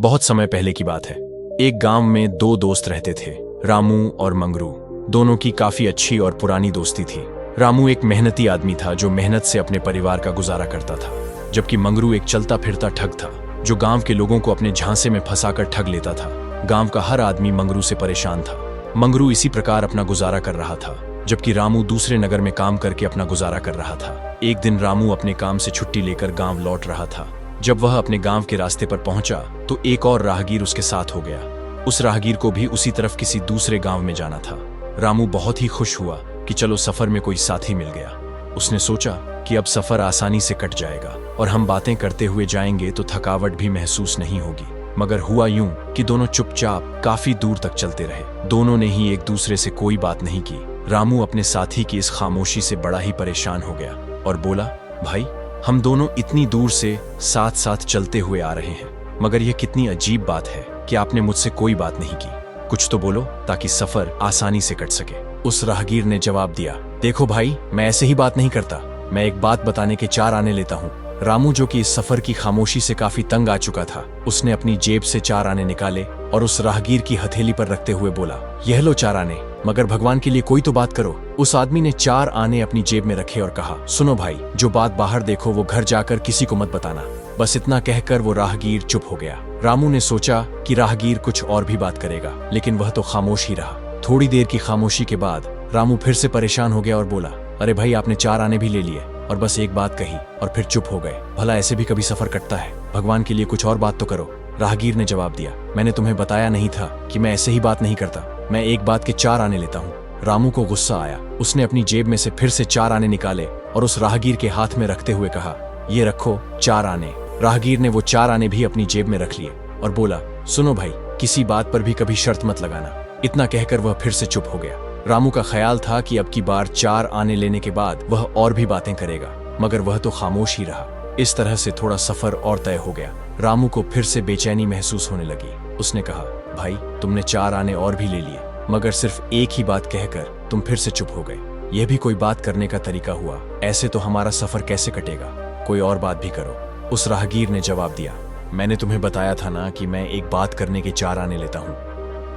बहुत समय पहले की बात है। एक गांव में दो दोस्त रहते थे, रामू और मंगरू। दोनों की काफी अच्छी और पुरानी दोस्ती थी। रामू एक मेहनती आदमी था जो मेहनत से अपने परिवार का गुजारा करता था, जबकि मंगरू एक चलता फिरता ठग था जो गांव के लोगों को अपने झांसे में फंसाकर ठग लेता था। गांव का हर आदमी मंगरू से परेशान था। मंगरू इसी प्रकार अपना गुजारा कर रहा था, जबकि रामू दूसरे नगर में काम करके अपना गुजारा कर रहा था। एक दिन रामू अपने काम से छुट्टी लेकर गांव लौट रहा था। जब वह अपने गांव के रास्ते पर पहुंचा तो एक और राहगीर उसके साथ हो गया। उस राहगीर को भी उसी तरफ किसी दूसरे गांव में जाना था। रामू बहुत ही खुश हुआ कि चलो सफर में कोई साथी मिल गया। उसने सोचा कि अब सफर आसानी से कट जाएगा और हम बातें करते हुए जाएंगे तो थकावट भी महसूस नहीं होगी। मगर हुआ यूं कि दोनों चुपचाप काफी दूर तक चलते रहे। दोनों ने ही एक दूसरे से कोई बात नहीं की। रामू अपने साथी की इस खामोशी से बड़ा ही परेशान हो गया और बोला, भाई, हम दोनों इतनी दूर से साथ साथ चलते हुए आ रहे हैं, मगर यह कितनी अजीब बात है कि आपने मुझसे कोई बात नहीं की। कुछ तो बोलो ताकि सफर आसानी से कट सके। उस राहगीर ने जवाब दिया, देखो भाई, मैं ऐसे ही बात नहीं करता। मैं एक बात बताने के 4 आने लेता हूँ। रामू, जो कि इस सफर की खामोशी से काफी तंग आ चुका था, उसने अपनी जेब से 4 आने निकाले और उस राहगीर की हथेली पर रखते हुए बोला, यह लो 4 आने, मगर भगवान के लिए कोई तो बात करो। उस आदमी ने 4 आने अपनी जेब में रखे और कहा, सुनो भाई, जो बात बाहर देखो वो घर जाकर किसी को मत बताना। बस इतना कहकर वो राहगीर चुप हो गया। रामू ने सोचा कि राहगीर कुछ और भी बात करेगा, लेकिन वह तो खामोश ही रहा। थोड़ी देर की खामोशी के बाद रामू फिर से परेशान हो गया और बोला, अरे भाई, आपने 4 आने भी ले लिए और बस एक बात कही और फिर चुप हो गए। भला ऐसे भी कभी सफर कटता है? भगवान के लिए कुछ और बात तो करो। राहगीर ने जवाब दिया, मैंने तुम्हें बताया नहीं था कि मैं ऐसे ही बात नहीं करता। मैं एक बात के 4 आने लेता हूँ। रामू को गुस्सा आया। उसने अपनी जेब में से फिर से 4 आने निकाले और उस राहगीर के हाथ में रखते हुए कहा, ये रखो 4 आने। राहगीर ने वो 4 आने भी अपनी जेब में रख लिए और बोला, सुनो भाई, किसी बात पर भी कभी शर्त मत लगाना। इतना कहकर वह फिर से चुप हो गया। रामू का ख्याल था कि अब की बार 4 आने लेने के बाद वह और भी बातें करेगा, मगर वह तो खामोश ही रहा। इस तरह से थोड़ा सफर और तय हो गया। रामू को फिर से बेचैनी महसूस होने लगी। उसने कहा, भाई, तुमने 4 आने और भी ले लिए, मगर सिर्फ एक ही बात कहकर तुम फिर से चुप हो गए। यह भी कोई बात करने का तरीका हुआ? ऐसे तो हमारा सफर कैसे कटेगा? कोई और बात भी करो। उस राहगीर ने जवाब दिया, मैंने तुम्हें बताया था ना कि मैं एक बात करने के 4 आने लेता हूँ।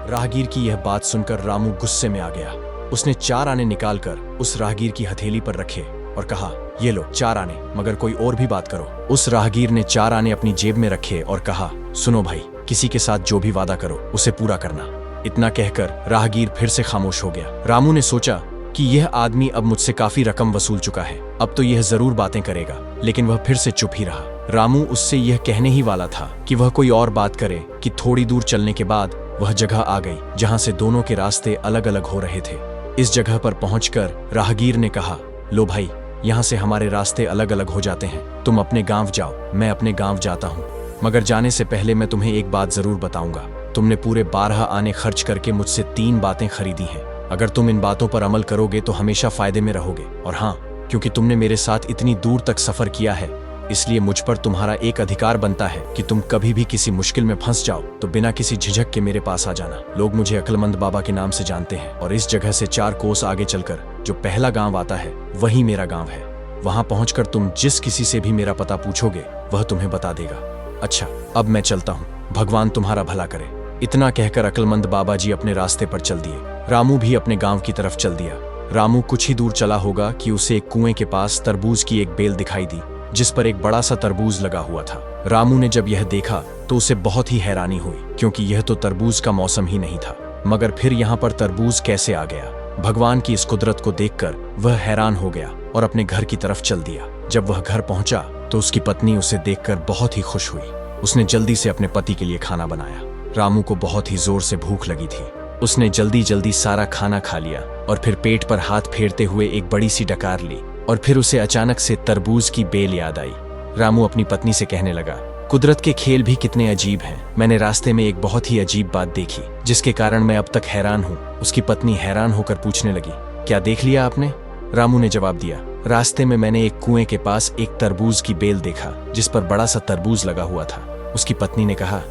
राहगीर की यह बात सुनकर रामू गुस्से में आ गया। उसने 4 आने निकालकर उस राहगीर की हथेली पर रखे और कहा, ये लो 4 आने, मगर कोई और भी बात करो। उस राहगीर ने 4 आने अपनी जेब में रखे और कहा, सुनो भाई, किसी के साथ जो भी वादा करो उसे पूरा करना। इतना कहकर राहगीर फिर से खामोश हो गया। रामू ने सोचा कि यह आदमी अब मुझसे काफी रकम वसूल चुका है, अब तो यह जरूर बातें करेगा, लेकिन वह फिर से चुप ही रहा। रामू उससे यह कहने ही वाला था कि वह कोई और बात करे कि थोड़ी दूर चलने के बाद वह जगह आ गई जहां से दोनों के रास्ते अलग अलग हो रहे थे। इस जगह पर पहुंचकर राहगीर ने कहा, लो भाई, यहाँ से हमारे रास्ते अलग अलग हो जाते हैं। तुम अपने गांव जाओ, मैं अपने गांव जाता हूँ, मगर जाने से पहले मैं तुम्हें एक बात जरूर बताऊंगा। तुमने पूरे 12 आने खर्च करके मुझसे 3 बातें खरीदी हैं। अगर तुम इन बातों पर अमल करोगे तो हमेशा फायदे में रहोगे। और हाँ, क्योंकि तुमने मेरे साथ इतनी दूर तक सफर किया है, इसलिए मुझ पर तुम्हारा एक अधिकार बनता है कि तुम कभी भी किसी मुश्किल में फंस जाओ तो बिना किसी झिझक के मेरे पास आ जाना। लोग मुझे अक्लमंद बाबा के नाम से जानते हैं और इस जगह से 4 कोस आगे चलकर जो पहला गांव आता है वही मेरा गांव है। वहां पहुंचकर तुम जिस किसी से भी मेरा पता पूछोगे वह तुम्हें बता देगा। अच्छा, अब मैं चलता हूँ, भगवान तुम्हारा भला करे। इतना कहकर अक्लमंद बाबा जी अपने रास्ते पर चल दिए। रामू भी अपने गांव की तरफ चल दिया। रामू कुछ ही दूर चला होगा कि उसे एक कुएं के पास तरबूज की एक बेल दिखाई दी, जिस पर एक बड़ा सा तरबूज लगा हुआ था। रामू ने जब यह देखा तो उसे बहुत ही हैरानी हुई, क्योंकि यह तो तरबूज का मौसम ही नहीं था। मगर फिर यहाँ पर तरबूज कैसे आ गया? भगवान की इस कुदरत को देखकर वह हैरान हो गया और अपने घर की तरफ चल दिया। जब वह घर पहुंचा तो उसकी पत्नी उसे देखकर बहुत ही खुश हुई। उसने जल्दी से अपने पति के लिए खाना बनाया। रामू को बहुत ही जोर से भूख लगी थी। उसने जल्दी जल्दी सारा खाना खा लिया और फिर पेट पर हाथ फेरते हुए एक बड़ी सी डकार ली और फिर उसे अचानक से तरबूज की बेल याद आई। रामू अपनी पत्नी से कहने लगा, कुदरत के खेल भी कितने अजीब हैं। मैंने रास्ते में एक बहुत ही अजीब बात देखी जिसके कारण मैं अब तक हैरान हूँ। उसकी पत्नी हैरान होकर पूछने लगी, क्या देख लिया आपने? रामू ने जवाब दिया, रास्ते में मैंने एक कुएं के पास एक तरबूज की बेल देखा जिस पर बड़ा सा तरबूज लगा हुआ था। उसकी पत्नी ने कहा,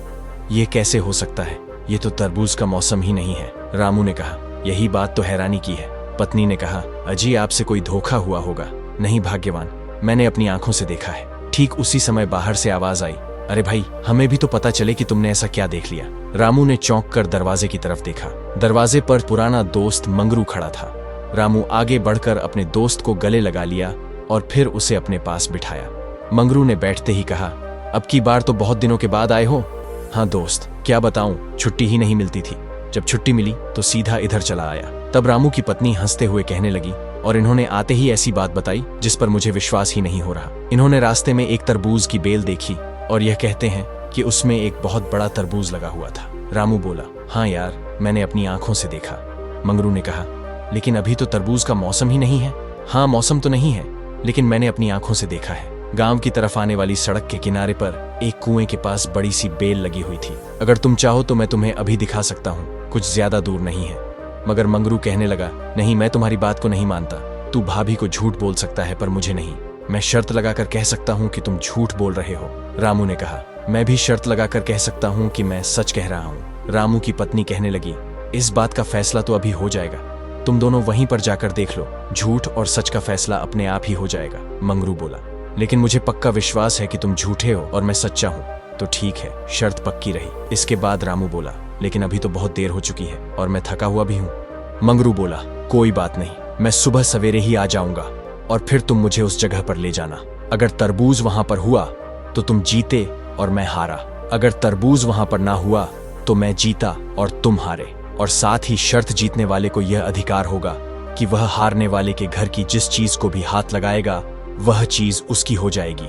यह कैसे हो सकता है? ये तो तरबूज का मौसम ही नहीं है। रामू ने कहा, यही बात तो हैरानी की है। पत्नी ने कहा, अजी, आपसे कोई धोखा हुआ होगा। नहीं भाग्यवान, मैंने अपनी आंखों से देखा है। ठीक उसी समय बाहर से आवाज आई, अरे भाई, हमें भी तो पता चले कि तुमने ऐसा क्या देख लिया। रामू ने चौंक कर दरवाजे की तरफ देखा। दरवाजे पर पुराना दोस्त मंगरू खड़ा था। रामू आगे बढ़कर अपने दोस्त को गले लगा लिया और फिर उसे अपने पास बिठाया। मंगरू ने बैठते ही कहा, अब की बार तो बहुत दिनों के बाद आए हो। हाँ दोस्त, क्या बताऊं, छुट्टी ही नहीं मिलती थी। जब छुट्टी मिली तो सीधा इधर चला आया। तब रामू की पत्नी हंसते हुए कहने लगी, और इन्होंने आते ही ऐसी बात बताई जिस पर मुझे विश्वास ही नहीं हो रहा। इन्होंने रास्ते में एक तरबूज की बेल देखी और यह कहते हैं कि उसमें एक बहुत बड़ा तरबूज लगा हुआ था। रामू बोला, हाँ यार, मैंने अपनी आंखों से देखा। मंगरू ने कहा, लेकिन अभी तो तरबूज का मौसम ही नहीं है। हाँ, मौसम तो नहीं है, लेकिन मैंने अपनी आंखों से देखा है। गांव की तरफ आने वाली सड़क के किनारे पर एक कुएं के पास बड़ी सी बेल लगी हुई थी। अगर तुम चाहो तो मैं तुम्हें अभी दिखा सकता हूँ, कुछ ज्यादा दूर नहीं है। मगर मंगरू कहने लगा, नहीं, मैं तुम्हारी बात को नहीं मानता। तू भाभी को झूठ बोल सकता है पर मुझे नहीं। मैं शर्त लगाकर कह सकता हूँ कि तुम झूठ बोल रहे हो। रामू ने कहा, मैं भी शर्त लगाकर कह सकता हूँ कि मैं सच कह रहा हूँ। रामू की पत्नी कहने लगी, इस बात का फैसला तो अभी हो जाएगा, तुम दोनों वहीं पर जाकर देख लो, झूठ और सच का फैसला अपने आप ही हो जाएगा। मंगरू बोला, लेकिन मुझे पक्का विश्वास है कि तुम झूठे हो और मैं सच्चा हूँ। तो ठीक है, शर्त पक्की रही। इसके बाद रामू बोला, लेकिन अभी तो बहुत देर हो चुकी है और मैं थका हुआ भी हूँ। मंगरू बोला, कोई बात नहीं, मैं सुबह सवेरे ही आ जाऊंगा और फिर तुम मुझे उस जगह पर ले जाना। अगर तरबूज वहां पर हुआ तो तुम जीते और मैं हारा। अगर तरबूज वहां पर ना हुआ तो मैं जीता और तुम हारे। और साथ ही शर्त जीतने वाले को यह अधिकार होगा कि वह हारने वाले के घर की जिस चीज को भी हाथ लगाएगा वह चीज उसकी हो जाएगी।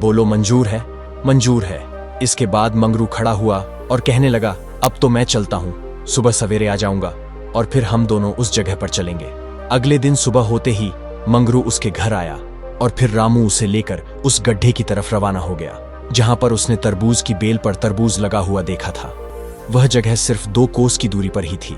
बोलो, मंजूर है? मंजूर है। इसके बाद मंगरू खड़ा हुआ और कहने लगा, अब तो मैं चलता हूँ, सुबह सवेरे आ जाऊंगा और फिर हम दोनों उस जगह पर चलेंगे। अगले दिन सुबह होते ही मंगरू उसके घर आया और फिर रामू उसे लेकर उस गड्ढे की तरफ रवाना हो गया जहां पर उसने तरबूज की बेल पर तरबूज लगा हुआ देखा था। वह जगह सिर्फ 2 कोस की दूरी पर ही थी।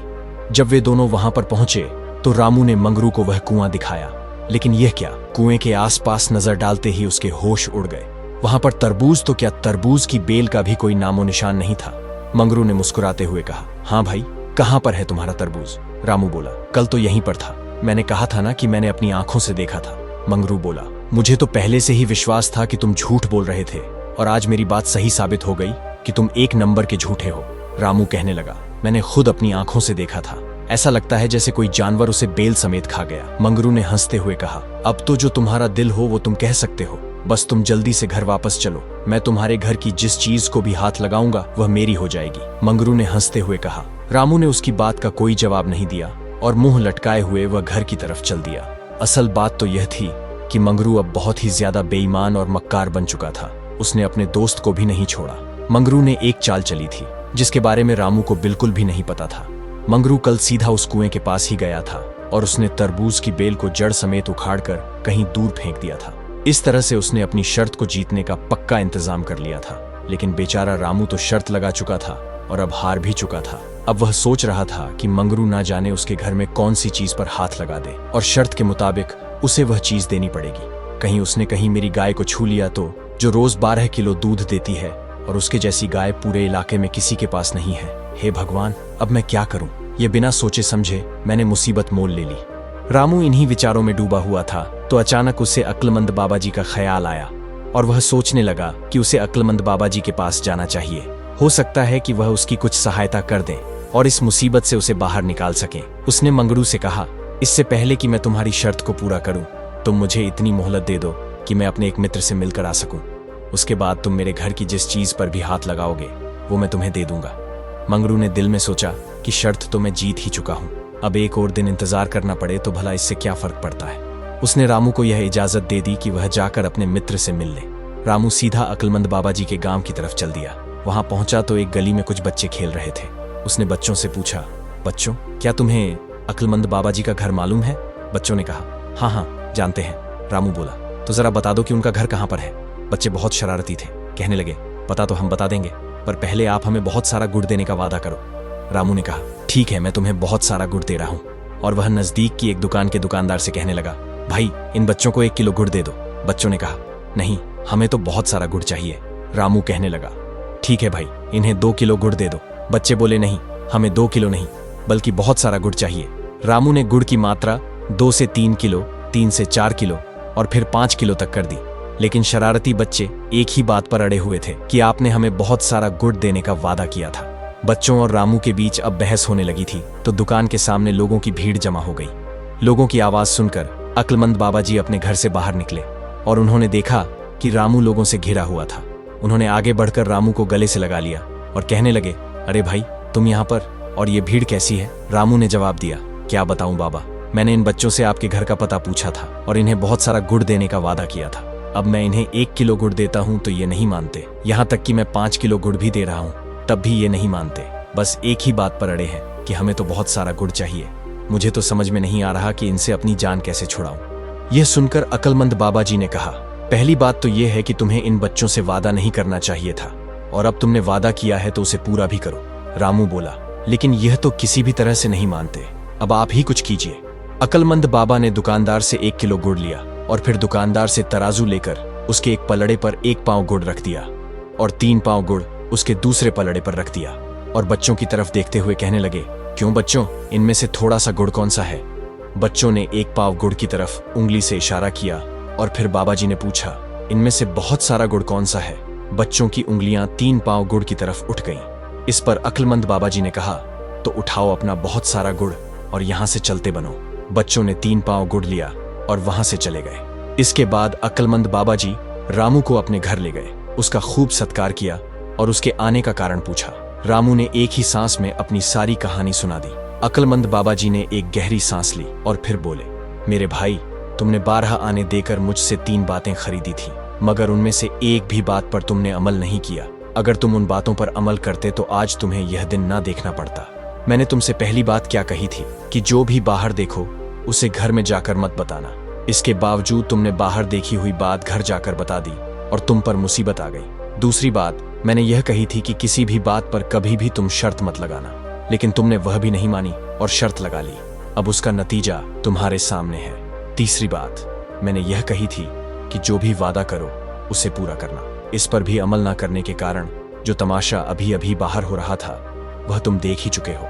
जब वे दोनों वहां पर पहुंचे तो रामू ने मंगरू को वह कुआं दिखाया, लेकिन यह क्या, कुएं के आसपास नजर डालते ही उसके होश उड़ गए। वहां पर तरबूज तो क्या, तरबूज की बेल का भी कोई नामो निशान नहीं था। मंगरू ने मुस्कुराते हुए कहा, हाँ भाई, कहां पर है तुम्हारा तरबूज? रामू बोला, कल तो यहीं पर था, मैंने कहा था ना कि मैंने अपनी आंखों से देखा था। मंगरू बोला, मुझे तो पहले से ही विश्वास था कि तुम झूठ बोल रहे थे और आज मेरी बात सही साबित हो गई कि तुम 1 नंबर के झूठे हो। रामू कहने लगा, मैंने खुद अपनी आंखों से देखा था, ऐसा लगता है जैसे कोई जानवर उसे बेल समेत खा गया। मंगरू ने हंसते हुए कहा, अब तो जो तुम्हारा दिल हो वो तुम कह सकते हो, बस तुम जल्दी से घर वापस चलो, मैं तुम्हारे घर की जिस चीज को भी हाथ लगाऊंगा वह मेरी हो जाएगी। मंगरू ने हंसते हुए कहा। रामू ने उसकी बात का कोई जवाब नहीं दिया और मुंह लटकाए हुए वह घर की तरफ चल दिया। असल बात तो यह थी कि मंगरू अब बहुत ही ज्यादा बेईमान और मक्कार बन चुका था। उसने अपने दोस्त को भी नहीं छोड़ा। मंगरू ने एक चाल चली थी जिसके बारे में रामू को बिल्कुल भी नहीं पता था। मंगरू कल सीधा उस कुएं के पास ही गया था और उसने तरबूज की बेल को जड़ समेत उखाड़कर कहीं दूर फेंक दिया था। इस तरह से उसने अपनी शर्त को जीतने का पक्का इंतजाम कर लिया था। लेकिन बेचारा रामू तो शर्त लगा चुका था और अब हार भी चुका था। अब वह सोच रहा था कि मंगरू ना जाने उसके घर में कौन सी चीज पर हाथ लगा दे और शर्त के मुताबिक उसे वह चीज देनी पड़ेगी। कहीं उसने कहीं मेरी गाय को छू लिया तो, जो रोज 12 किलो दूध देती है और उसके जैसी गाय पूरे इलाके में किसी के पास नहीं है। हे भगवान, अब मैं क्या करूं? ये बिना सोचे समझे मैंने मुसीबत मोल ले ली। रामू इन्हीं विचारों में डूबा हुआ था तो अचानक उसे अक्लमंद बाबा जी का ख्याल आया और वह सोचने लगा कि उसे अक्लमंद बाबा जी के पास जाना चाहिए। हो सकता है कि वह उसकी कुछ सहायता कर दें और इस मुसीबत से उसे बाहर निकाल सकें। उसने मंगरू से कहा, इससे पहले कि मैं तुम्हारी शर्त को पूरा करूं, तुम मुझे इतनी मोहलत दे दो कि मैं अपने एक मित्र से मिलकर आ सकूं। उसके बाद तुम मेरे घर की जिस चीज पर भी हाथ लगाओगे वो मैं तुम्हें दे दूंगा। मंगरू ने दिल में सोचा कि शर्त तो मैं जीत ही चुका हूं, अब एक और दिन इंतजार करना पड़े तो भला इससे क्या फर्क पड़ता है। उसने रामू को यह इजाजत दे दी कि वह जाकर अपने मित्र से मिल ले। रामू सीधा अक्लमंद बाबा जी के गांव की तरफ चल दिया। वहां पहुंचा तो एक गली में कुछ बच्चे खेल रहे थे। उसने बच्चों से पूछा, बच्चों, क्या तुम्हें अक्लमंद बाबा जी का घर मालूम है? बच्चों ने कहा, हाँ हाँ, जानते हैं। रामू बोला, तो जरा बता दो कि उनका घर कहाँ पर है। बच्चे बहुत शरारती थे, कहने लगे, पता तो हम बता देंगे, पर पहले आप हमें बहुत सारा गुड़ देने का वादा करो। रामू ने कहा, ठीक है, मैं तुम्हें बहुत सारा गुड़ दे रहा हूँ। और वह नजदीक की एक दुकान के दुकानदार से कहने लगा, भाई, इन बच्चों को 1 किलो गुड़ दे दो। बच्चों ने कहा, नहीं, हमें तो बहुत सारा गुड़ चाहिए। रामू कहने लगा, ठीक है भाई, इन्हें 2 किलो गुड़ दे दो। बच्चे बोले, नहीं, हमें 2 किलो नहीं बल्कि बहुत सारा गुड़ चाहिए। रामू ने गुड़ की मात्रा 2 से 3 किलो, 3 से 4 किलो और फिर 5 किलो तक कर दी। लेकिन शरारती बच्चे एक ही बात पर अड़े हुए थे कि आपने हमें बहुत सारा गुड़ देने का वादा किया था। बच्चों और रामू के बीच अब बहस होने लगी थी तो दुकान के सामने लोगों की भीड़ जमा हो गई। लोगों की आवाज सुनकर अक्लमंद बाबा जी अपने घर से बाहर निकले और उन्होंने देखा कि रामू लोगों से घिरा हुआ था। उन्होंने आगे बढ़कर रामू को गले से लगा लिया और कहने लगे, अरे भाई, तुम यहाँ पर, और ये भीड़ कैसी है? रामू ने जवाब दिया, क्या बताऊं बाबा, मैंने इन बच्चों से आपके घर का पता पूछा था और इन्हें बहुत सारा गुड़ देने का वादा किया था। अब मैं इन्हें 1 किलो गुड़ देता हूं तो ये नहीं मानते, यहाँ तक कि मैं 5 किलो गुड़ भी दे रहा हूं तब भी ये नहीं मानते। बस एक ही बात पर अड़े हैं कि हमें तो बहुत सारा गुड़ चाहिए। मुझे तो समझ में नहीं आ रहा कि इनसे अपनी जान कैसे छुड़ाऊं। यह सुनकर अक्लमंद बाबा जी ने कहा, पहली बात तो यह है कि तुम्हें इन बच्चों से वादा नहीं करना चाहिए था, और अब तुमने वादा किया है तो उसे पूरा भी करो। रामू बोला, लेकिन यह तो किसी भी तरह से नहीं मानते, अब आप ही कुछ कीजिए। अक्लमंद बाबा ने दुकानदार से 1 किलो गुड़ लिया और फिर दुकानदार से तराजू लेकर उसके एक पलड़े पर 1 पांव गुड़ रख दिया और 3 पांव गुड़ उसके दूसरे पलड़े पर रख दिया और बच्चों की तरफ देखते हुए कहने लगे, क्यों बच्चों, इनमें से थोड़ा सा गुड़ कौन सा है? बच्चों ने 1 पाव गुड़ की तरफ उंगली से इशारा किया और फिर बाबा जी ने पूछा, इनमें से बहुत सारा गुड़ कौन सा है? बच्चों की उंगलियां 3 पाव गुड़ की तरफ उठ गईं। इस पर अक्लमंद बाबा जी ने कहा, तो उठाओ अपना बहुत सारा गुड़ और यहां से चलते बनो। बच्चों ने 3 पाव गुड़ लिया और वहां से चले गए। इसके बाद अक्लमंद बाबा जी रामू को अपने घर ले गए, उसका खूब सत्कार किया और उसके आने का कारण पूछा। रामू ने एक ही सांस में अपनी सारी कहानी सुना दी। अक्लमंद बाबा जी ने एक गहरी सांस ली और फिर बोले, मेरे भाई, तुमने 12 आने देकर मुझसे 3 बातें खरीदी थी, मगर उनमें से एक भी बात पर तुमने अमल नहीं किया। अगर तुम उन बातों पर अमल करते तो आज तुम्हें यह दिन ना देखना पड़ता। मैंने तुमसे पहली बात क्या कही थी कि जो भी बाहर देखो उसे घर में जाकर मत बताना। इसके बावजूद तुमने बाहर देखी हुई बात घर जाकर बता दी और तुम पर मुसीबत आ गई। दूसरी बात, मैंने यह कही थी कि किसी भी बात पर कभी भी तुम शर्त मत लगाना, लेकिन तुमने वह भी नहीं मानी और शर्त लगा ली। अब उसका नतीजा तुम्हारे सामने है। तीसरी बात, मैंने यह कही थी कि जो भी वादा करो उसे पूरा करना। इस पर भी अमल ना करने के कारण जो तमाशा अभी अभी बाहर हो रहा था वह तुम देख ही चुके हो।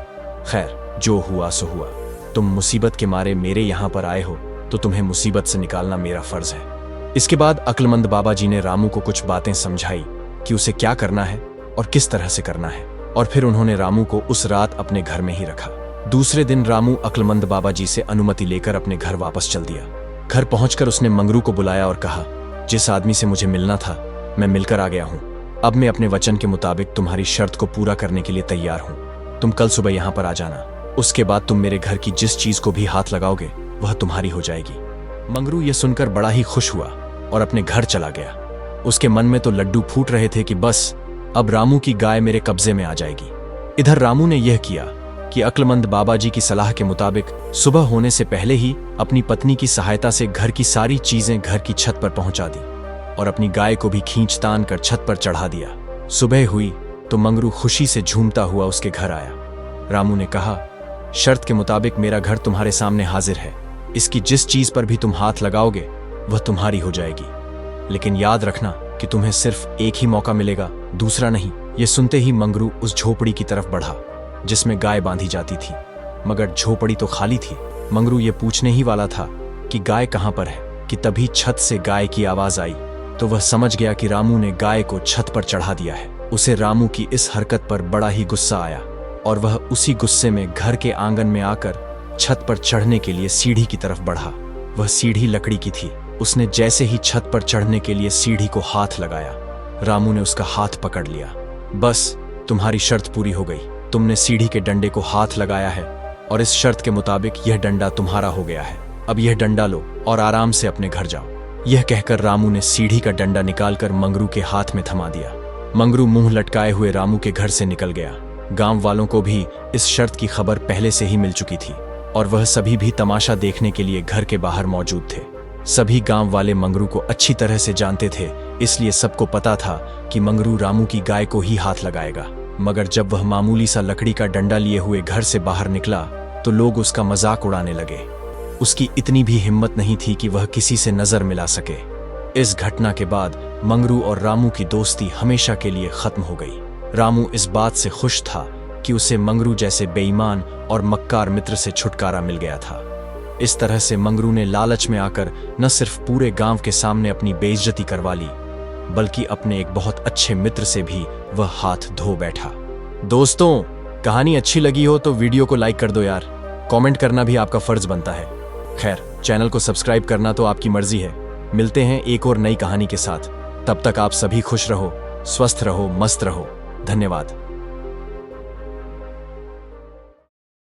खैर, जो हुआ सो हुआ। तुम मुसीबत के मारे मेरे यहाँ पर आए हो तो तुम्हें मुसीबत से निकालना मेरा फर्ज है। इसके बाद अक्लमंद बाबा जी ने रामू को कुछ बातें समझाई कि उसे क्या करना है और किस तरह से करना है, और फिर उन्होंने रामू को उस रात अपने घर में ही रखा। दूसरे दिन रामू अक्लमंद बाबा जी से अनुमति लेकर अपने घर वापस चल दिया। घर पहुंचकर उसने मंगरू को बुलाया और कहा, जिस आदमी से मुझे मिलना था मैं मिलकर आ गया हूं। अब मैं अपने वचन के मुताबिक तुम्हारी शर्त को पूरा करने के लिए तैयार हूं। तुम कल सुबह यहां पर आ जाना। उसके बाद तुम मेरे घर की जिस चीज को भी हाथ लगाओगे वह तुम्हारी हो जाएगी। मंगरू यह सुनकर बड़ा ही खुश हुआ और अपने घर चला गया। उसके मन में तो लड्डू फूट रहे थे कि बस अब रामू की गाय मेरे कब्जे में आ जाएगी। इधर रामू ने यह किया कि अक्लमंद बाबा जी की सलाह के मुताबिक सुबह होने से पहले ही अपनी पत्नी की सहायता से घर की सारी चीजें घर की छत पर पहुंचा दी और अपनी गाय को भी खींच तान कर छत पर चढ़ा दिया। सुबह हुई तो मंगरू खुशी से झूमता हुआ उसके घर आया। रामू ने कहा, शर्त के मुताबिक मेरा घर तुम्हारे सामने हाजिर है। इसकी जिस चीज पर भी तुम हाथ लगाओगे वह तुम्हारी हो जाएगी, लेकिन याद रखना कि तुम्हें सिर्फ एक ही मौका मिलेगा, दूसरा नहीं। यह सुनते ही मंगरू उस झोपड़ी की तरफ बढ़ा जिसमें गाय बांधी जाती थी, मगर झोपड़ी तो खाली थी। मंगरू ये पूछने ही वाला था कि गाय कहां पर है कि तभी छत से गाय की आवाज आई तो वह समझ गया कि रामू ने गाय को छत पर चढ़ा दिया है। उसे रामू की इस हरकत पर बड़ा ही गुस्सा आया और वह उसी गुस्से में घर के आंगन में आकर छत पर चढ़ने के लिए सीढ़ी की तरफ बढ़ा। वह सीढ़ी लकड़ी की थी। उसने जैसे ही छत पर चढ़ने के लिए सीढ़ी को हाथ लगाया, रामू ने उसका हाथ पकड़ लिया। बस तुम्हारी शर्त पूरी हो गई। तुमने सीढ़ी के डंडे को हाथ लगाया है और इस शर्त के मुताबिक यह डंडा तुम्हारा हो गया है। अब यह डंडा लो और आराम से अपने घर जाओ। यह कहकर रामू ने सीढ़ी का डंडा निकालकर मंगरू के हाथ में थमा दिया। मंगरू मुंह लटकाए हुए रामू के घर से निकल गया। गांव वालों को भी इस शर्त की खबर पहले से ही मिल चुकी थी और वह सभी भी तमाशा देखने के लिए घर के बाहर मौजूद थे। सभी गांव वाले मंगरू को अच्छी तरह से जानते थे, इसलिए सबको पता था कि मंगरू रामू की गाय को ही हाथ लगाएगा। मगर जब वह मामूली सा लकड़ी का डंडा लिए हुए घर से बाहर निकला तो लोग उसका मजाक उड़ाने लगे। उसकी इतनी भी हिम्मत नहीं थी कि वह किसी से नजर मिला सके। इस घटना के बाद मंगरू और रामू की दोस्ती हमेशा के लिए खत्म हो गई। रामू इस बात से खुश था कि उसे मंगरू जैसे बेईमान और मक्कार मित्र से छुटकारा मिल गया था। इस तरह से मंगरू ने लालच में आकर न सिर्फ पूरे गांव के सामने अपनी बेइज्जती करवा ली, बल्कि अपने एक बहुत अच्छे मित्र से भी वह हाथ धो बैठा। दोस्तों, कहानी अच्छी लगी हो तो वीडियो को लाइक कर दो यार। कमेंट करना भी आपका फर्ज बनता है। खैर, चैनल को सब्सक्राइब करना तो आपकी मर्जी है। मिलते हैं एक और नई कहानी के साथ। तब तक आप सभी खुश रहो, स्वस्थ रहो, मस्त रहो। धन्यवाद।